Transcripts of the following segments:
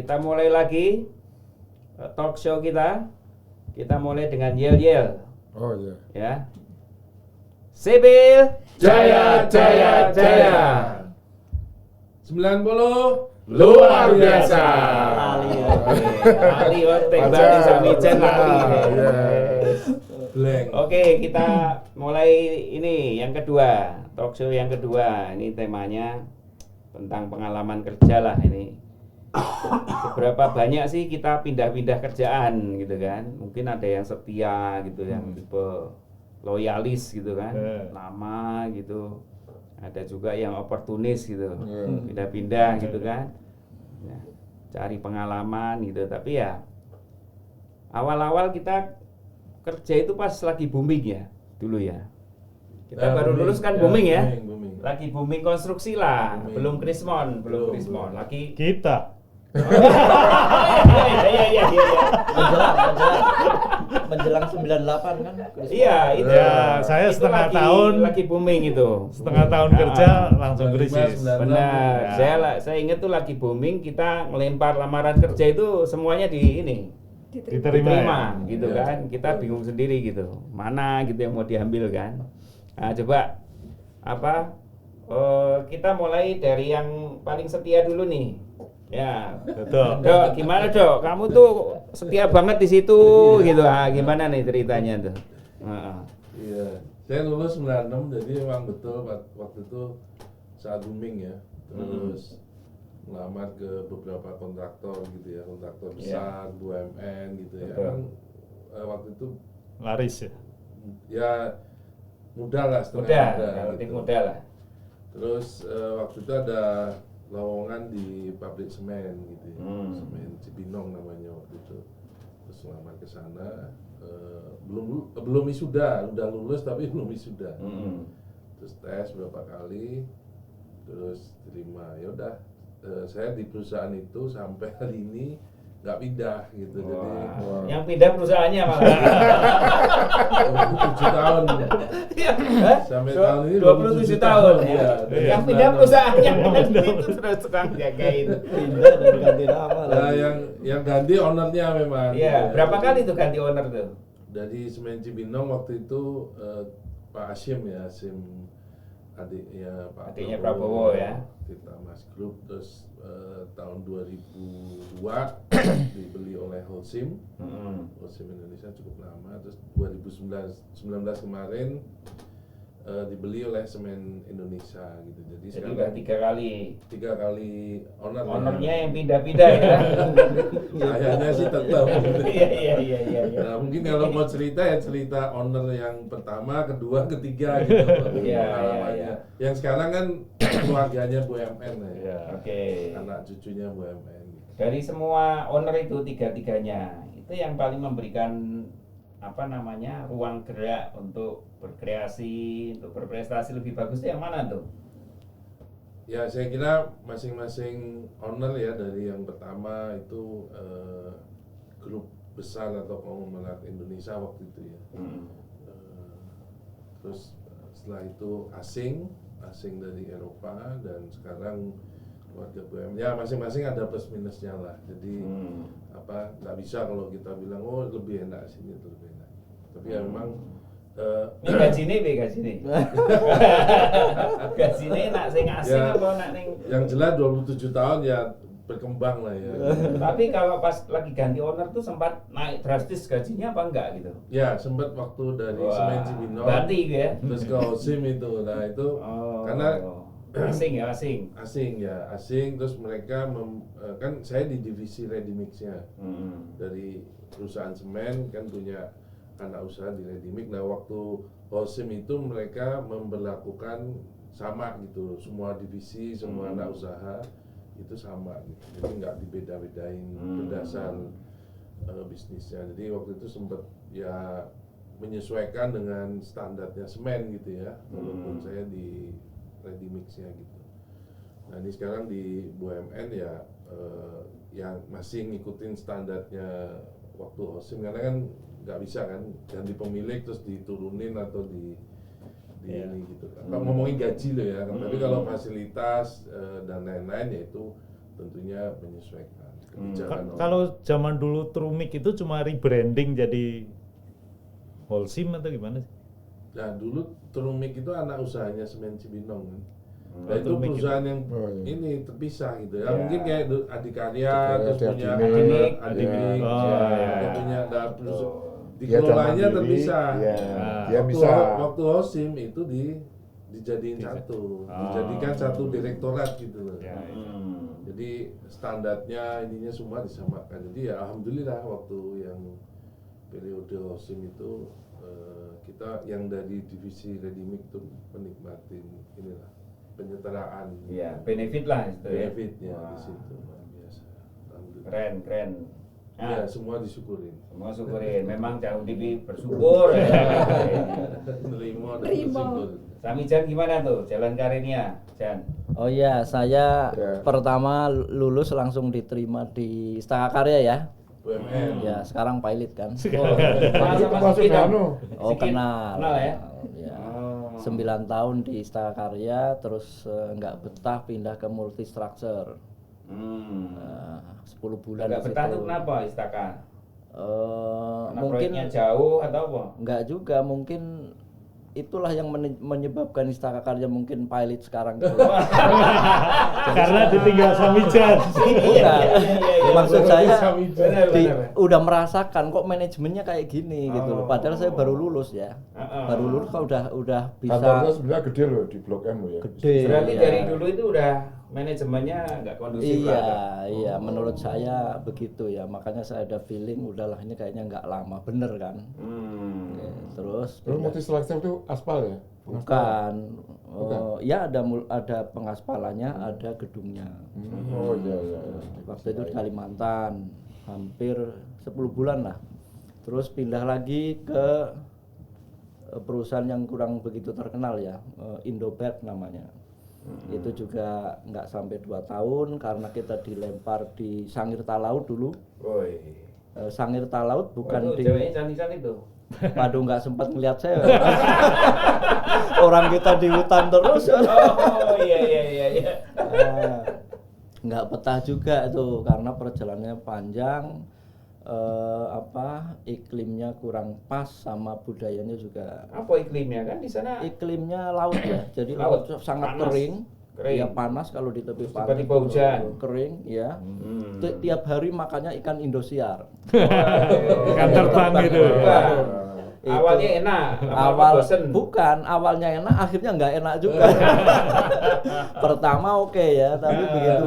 kita mulai lagi talk show kita. Kita mulai dengan yel-yel. Oh iya. Ya. Sibil Jaya, jaya, jaya. 90 Luar biasa. Ali otek berarti sami jen ali. blank. Oke, kita mulai ini yang kedua, talk show yang kedua. Ini temanya tentang pengalaman kerja lah ini. Seberapa banyak sih kita pindah-pindah kerjaan gitu kan? Mungkin ada yang setia gitu, yang tipe loyalis gitu kan, lama gitu. Ada juga yang oportunis gitu, pindah-pindah gitu kan. Ya, cari pengalaman gitu. Tapi ya awal-awal kita kerja itu pas lagi booming ya dulu ya. Kita baru lulus kan booming ya. Booming. Lagi booming konstruksi lah, Booming. belum krismon, lagi Kita iya. menjelang 98 kan. Iya, itu. Ya, saya Itu setengah lagi, tahun. lagi booming itu. setengah tahun kerja langsung krisis. Benar. Ya. Saya ingat tuh lagi booming, kita ngelempar lamaran kerja itu semuanya di ini. Diterima. Gitu Ya. kan. Kita bingung sendiri gitu. Mana gitu yang mau diambil kan. Nah, coba kita mulai dari yang paling setia dulu nih. Ya, Betul. Dok, gimana Dok? Kamu tuh setia banget di situ gitu. Gimana nih ceritanya tuh? Iya. Saya lulus 96, jadi memang betul waktu itu saat booming ya. Terus melamar ke beberapa kontraktor gitu ya, kontraktor besar, BUMN gitu ya. Betul. Kan waktu itu Laris ya. ya muda lah, setengah Muda, muda. relatif gitu. muda lah. Terus waktu itu ada lowongan di pabrik semen gitu ya. Semen Cibinong namanya waktu itu. Terus lamar ke sana, belum wisuda, udah lulus tapi belum wisuda. Terus tes berapa kali, terus terima. Ya udah, saya di perusahaan itu sampai hari ini nggak pindah gitu. Jadi Yang pindah perusahaannya malah. 27 tahun. Sampai tahun ini 27 tahun. Iya. Yang pindah perusahaannya itu terus tukang jagain. Pindah dan ganti nama Nah, lagi. yang ganti ownernya memang. Iya, berapa kali tuh ganti owner tuh? Dari Semen Cibinong waktu itu Pak Hashim ya, Hashim adiknya Pak Adiknya Prabowo ya. Tirta Mas Group. Terus tahun 2002 dibeli oleh Holcim. Holcim Indonesia cukup lama. Terus 2019 kemarin dibeli oleh Semen Indonesia gitu. Jadi Jadi sekarang udah 3 kali. 3 kali owner. Ownernya yang pindah-pindah ya. Kayaknya sih tetap. Iya. Nah, mungkin kalau mau cerita ya cerita owner yang pertama, kedua, ketiga gitu. Pengalamannya. Iya. Yang sekarang kan keluarganya BUMN ya. Iya. Oke. Anak cucunya BUMN. Gitu. Dari semua owner itu tiga-tiganya, itu yang paling memberikan ruang gerak untuk berkreasi, untuk berprestasi lebih bagus itu yang mana tuh? Ya saya kira masing-masing owner ya, dari yang pertama itu grup besar atau konglomerat Indonesia waktu itu ya. Terus setelah itu asing dari Eropa, dan sekarang keluarga BUMN. Ya masing-masing ada plus minusnya lah. Jadi nggak bisa kalau kita bilang lebih enak sini atau lebih enak. Tapi ya memang Ini gajine piye gajine? Gajine nak sing asing Ya. apa nak ning yang jelas 27 tahun ya berkembang lah ya. Tapi kalau pas lagi ganti owner tuh sempat naik drastis gajinya apa enggak gitu? Ya sempat waktu dari Wah, Semen Cibinong berarti gitu ya? terus ke Holcim itu. Nah itu karena asing ya. asing terus mereka kan saya di divisi ready mix-nya. Dari perusahaan semen kan punya anak usaha di ready mix. Nah waktu Holcim itu mereka memberlakukan sama gitu, semua divisi, semua anak usaha itu sama gitu. Jadi nggak dibeda-bedain berdasar bisnisnya. Jadi waktu itu sempat ya menyesuaikan dengan standarnya semen gitu ya, walaupun saya di ready mix-nya gitu. Nah ini sekarang di BUMN ya yang masih ngikutin standarnya waktu Holcim, karena kan nggak bisa kan ganti pemilik terus diturunin atau di ini gitu kan. Ngomongin gaji loh ya, tapi kalau fasilitas dan lain-lain ya itu tentunya menyesuaikan kebijakan. Kalau zaman dulu Trumik itu cuma rebranding jadi Holcim atau gimana sih? Nah dulu Trumik itu anak usahanya Semen Cibinong kan. Nah itu Trumik perusahaan yang Oh, iya. ini terpisah gitu ya. Ya. Mungkin kayak Adikarya, Adikarya, terus punya Adimik. Adimik, Oh, ya. iya. Punya Dia dikelolanya mandiri, terpisah. iya. Ah. Dia bisa. Waktu Holcim itu dijadiin satu, Oh. dijadikan satu direktorat gitu loh. Ya, Jadi standarnya ininya semua disamakan. Jadi ya alhamdulillah waktu yang periode Holcim itu kita yang dari divisi Redimik itu menikmati inilah penyetaraan. Iya, benefit lah itu ya. Benefitnya Wah, di situ luar biasa. Alhamdulillah. keren. Ya Nah, semua disyukurin. semua syukurin. Memang Cak Udipi bersyukur. Ya. Nerima dan Terima. bersyukur. Sami Jan gimana tuh jalan karirnya, Jan? Oh iya, saya Ya. pertama lulus langsung diterima di Istaka Karya ya. BUMN. Ya, sekarang pilot kan. Masuk anu. Oh, Sikit. kenal. Kenal ya? Ya. Oh. 9 tahun di Istaka Karya, terus nggak betah pindah ke Multistructure. 10 bulan Enggak di betah situ. tuh kenapa Istaka? Karena Mungkin proyeknya jauh atau apa? nggak juga, mungkin itulah yang menyebabkan Istaka Karya mungkin pilot sekarang gitu. Karena ditinggal Samijan. Bukan. Maksud saya Benar, udah merasakan kok manajemennya kayak gini gitu loh. Padahal saya baru lulus ya. Baru lulus kok udah Kantornya bisa sebenarnya gede loh di Blok M loh ya. gede. Berarti ya. dari dulu itu udah manajemennya nggak kondusif Iya, lah. iya, menurut saya begitu ya. Makanya saya ada feeling udahlah ini kayaknya nggak lama, bener kan? Oke, terus Terus Multistructure itu aspal ya? bukan, ya ada pengaspalannya, ada gedungnya. Oh iya. Waktu itu di Kalimantan, hampir 10 bulan lah. Terus pindah lagi ke perusahaan yang kurang begitu terkenal ya, Indobert namanya. Itu juga nggak sampai 2 tahun karena kita dilempar di Sangir Talaut dulu. Woi. Sangir Talaut bukan Waduh, di ceweknya cantik-cantik tuh. Waduh, nggak sempat ngeliat saya. Orang kita di hutan terus. Oh iya. Nggak betah juga itu karena perjalanannya panjang, iklimnya kurang pas sama budayanya juga. Apa iklimnya kan di sana? Iklimnya laut ya, jadi Laut, laut sangat panas. kering. Kering. Ya panas kalau di tepi pantai. Tiba-tiba hujan. Kering, ya. Hmm. Tiap hari makannya ikan Indosiar. Ikan terbang gitu. Itu Awalnya enak, lama-lama bosen. bukan awalnya enak, akhirnya nggak enak juga. Pertama oke ya, tapi begitu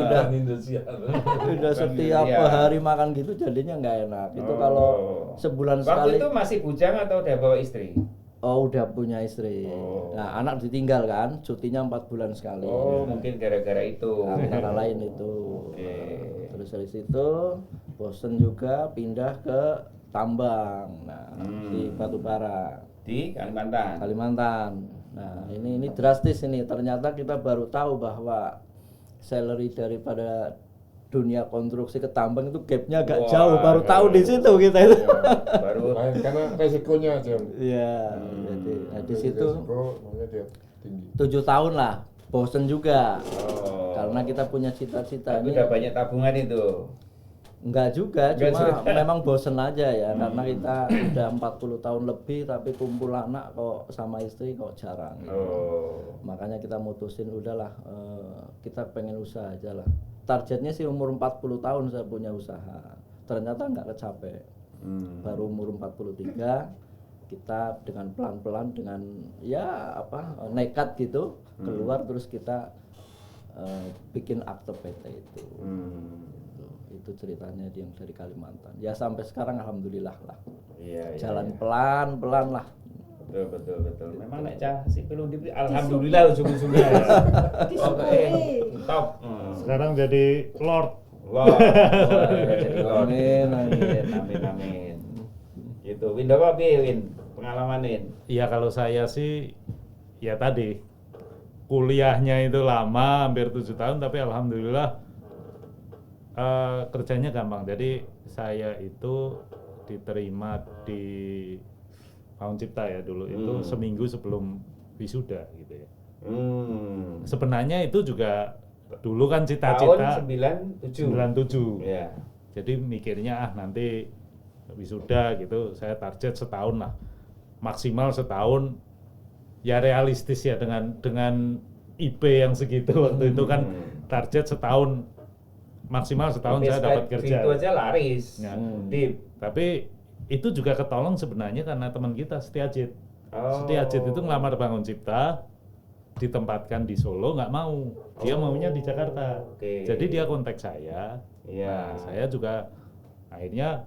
udah setiap Iya. hari makan gitu jadinya nggak enak. Itu kalau sebulan Waktu sekali. itu masih bujang atau udah bawa istri? Oh, udah punya istri. Oh. Nah, anak ditinggal kan, cutinya 4 bulan sekali. Oh, mungkin gara-gara itu. Antara lain itu. Oke. Terus dari situ bosen juga pindah ke tambang. Nah, di Batubara, Di Kalimantan. Kalimantan. Nah, ini drastis ini. Ternyata kita baru tahu bahwa salary daripada dunia konstruksi ke tambang itu gapnya agak Wah, jauh. Baru tahu di situ kita itu. Baru Lain karena resikonya aja. Iya, jadi di situ Resiko makanya dia tinggi. 7 tahun lah. Bosen juga. Oh. Karena kita punya cita-cita Tapi ini. udah banyak tabungan itu. Enggak juga, Enggak cuma juga. memang bosen aja ya. Karena kita udah 40 tahun lebih tapi kumpul anak kok sama istri kok jarang. Oh. Makanya kita mutusin udahlah, kita pengen usaha aja lah. Targetnya sih umur 40 tahun saya punya usaha. Ternyata nggak kecapek. Baru umur 43 kita dengan pelan-pelan dengan ya nekat gitu keluar terus kita bikin akte PT itu. Itu ceritanya yang dari Kalimantan. Ya sampai sekarang alhamdulillah lah. Iya. Jalan pelan-pelan lah. Betul. Memang nek cah si pelung diberi alhamdulillah ujung-ujungnya. Oke. Top. Sekarang jadi Lord. Wah. Jadi Lord. Amin. Gitu. Win apa piye Win? Pengalaman Win. Iya kalau saya sih ya tadi kuliahnya itu lama hampir 7 tahun tapi alhamdulillah kerjanya gampang. Jadi saya itu diterima di Paun Cipta ya dulu itu seminggu sebelum wisuda gitu ya. Sebenarnya itu juga Dulu kan Tahun cita-cita 97. 97. Ya. Jadi mikirnya nanti wisuda gitu, saya target setahun lah, maksimal setahun. Ya realistis ya dengan IP yang segitu waktu itu kan target setahun, maksimal setahun saya dapat kerja. Itu aja laris. Ya. Deep. Tapi itu juga ketolong sebenarnya karena teman kita Setiajid. Setiajid itu ngelamar Bangun Cipta, ditempatkan di Solo, nggak mau. Dia maunya di Jakarta. Oke. Jadi dia kontak saya. Iya. Nah, saya juga akhirnya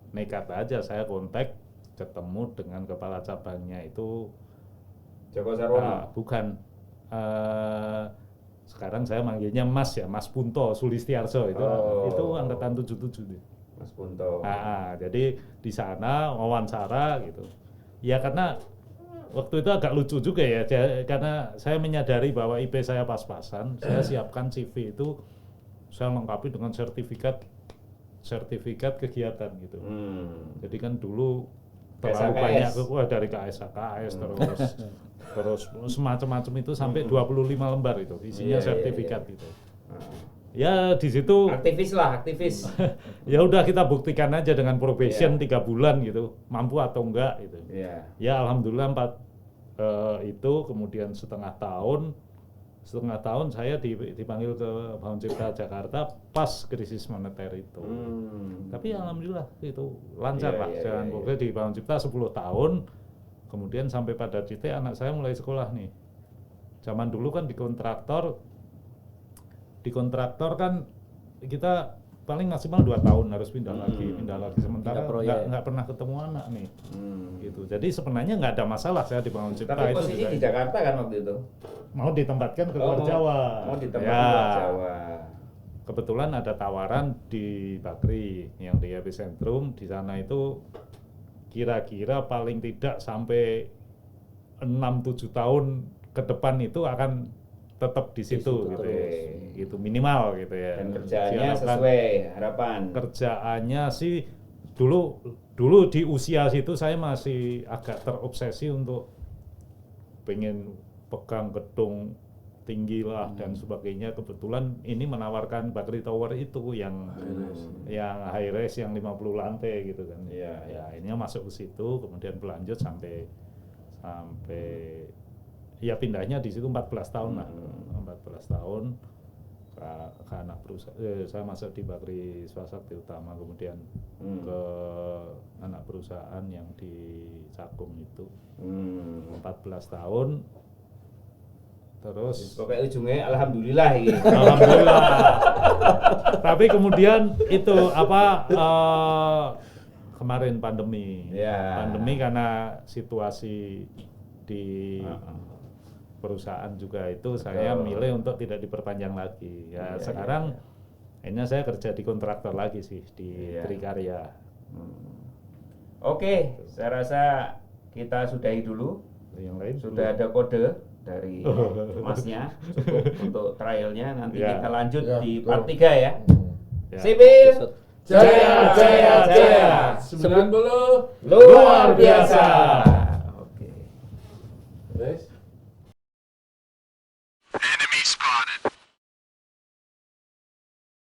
nekat aja, saya kontak, ketemu dengan kepala cabangnya itu Joko Sarwono. bukan. Sekarang saya manggilnya Mas ya, Mas Punto Sulistiarso itu angkatan 77 dia. Mas Punto. Jadi di sana wawancara gitu. Ya karena waktu itu agak lucu juga ya, karena saya menyadari bahwa IP saya pas-pasan, saya siapkan CV itu saya lengkapi dengan sertifikat kegiatan gitu. Jadi kan dulu terlalu KSAKS. banyak dari KSAKS terus semacam-macam itu sampai 25 lembar itu isinya Iya, sertifikat iya. gitu. Ya di situ Aktivis lah, aktivis. ya udah kita buktikan aja dengan probation 3 bulan gitu, mampu atau enggak gitu. Iya. Ya alhamdulillah itu kemudian setengah tahun saya dipanggil ke Bangun Cipta Jakarta pas krisis moneter itu. Tapi alhamdulillah itu lancar Iya, lah, iya, jangan iya, pokoknya di Bangun Cipta 10 tahun, kemudian sampai pada titik anak saya mulai sekolah nih. Zaman dulu kan di kontraktor kan kita paling maksimal 2 tahun harus pindah lagi sementara Pindah proyek. nggak pernah ketemu anak nih. Gitu. Jadi sebenarnya nggak ada masalah saya di Bangun Cipta Tapi itu posisi juga di Jakarta kan waktu itu. mau ditempatkan ke luar Jawa. Mau ditempatkan Ya. ke luar Jawa. Kebetulan ada tawaran di Bakri yang di Epicentrum, di sana itu kira-kira paling tidak sampai 6-7 tahun ke depan itu akan tetap di situ gitu. terus. Gitu minimal gitu ya. Dan kerjaannya Diharapkan sesuai harapan. kerjaannya sih dulu di usia situ saya masih agak terobsesi untuk pengen pegang gedung tinggi lah dan sebagainya. Kebetulan ini menawarkan Bakri Tower itu yang high rise yang 50 lantai gitu kan. Iya, Ya ini masuk ke situ, kemudian berlanjut sampai ya pindahnya di situ 14 tahun lah. 14 tahun ke anak perusahaan. Saya masuk di Bakri Swasakti Utama, kemudian ke anak perusahaan yang di Cakung itu 14 tahun. Terus Pokoknya ujungnya alhamdulillah ini. alhamdulillah. Tapi kemudian itu kemarin pandemi. Ya. Pandemi karena situasi di perusahaan juga itu saya milih untuk tidak diperpanjang lagi. Ya sekarang akhirnya saya kerja di kontraktor lagi sih di Trikarya. Oke, saya rasa kita sudahi dulu. Yang lain Sudah ada kode dari masnya cukup untuk trialnya. Nanti Ya. kita lanjut Ya, di betul. part 3 ya. Ya. Sipil Jaya, jaya, jaya. 90. luar biasa. Oke. Guys.